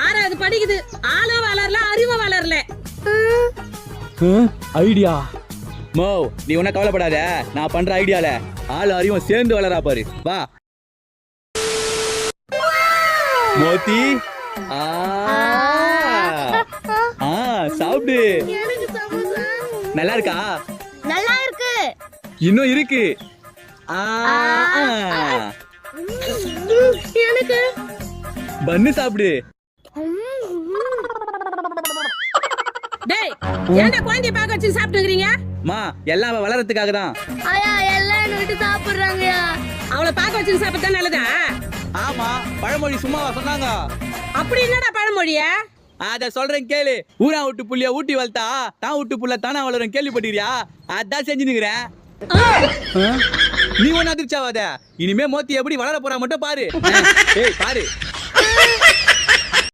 6வது படிக்குது. ஆளும் வளரல, அறிவும் வளரல. ஐடியா மோ, நீ ஒன்னும் கவலைப்படாத. நான் பண்ற ஐடியால ஆளு அறிவும் சேர்ந்து வளரா பாரு. வா மோத்தி. சாப்பிடு. நல்லா இருக்கா? நல்லா இருக்கு. இன்னும் இருக்கு. எனக்கு பன்னு சாப்பிடு. டேய், ஏன்டா குழந்தைய பாக்க வச்சு சாப்பிட்டுக்கிறீங்க? மா, எல்லாம் வளரத்துக்காக தான். ஆயா எல்லாம் விட்டு சாப்பிடுறாங்கயா. அவளை பாக்க வச்சு சாப்பிட்டா நல்லதா? ஆமா, பழமொழி சும்மாவா சொன்னாங்க? அப்படி என்னடா பழமொழிய? அத சொல்றேன் கேளு. ஊரா விட்டு புள்ளிய ஊட்டி வளர்த்தா தான் விட்டு புள்ள தானா வளரும். கேள்விப்பட்டிருக்கியா? அதான் செஞ்சு நிக்கிறேன். நீ ஒன்னு அதிர்ச்சாவாத. இனிமே மோத்தி எப்படி வளர போறா மட்டும் பாரு. ஏய் பாரு.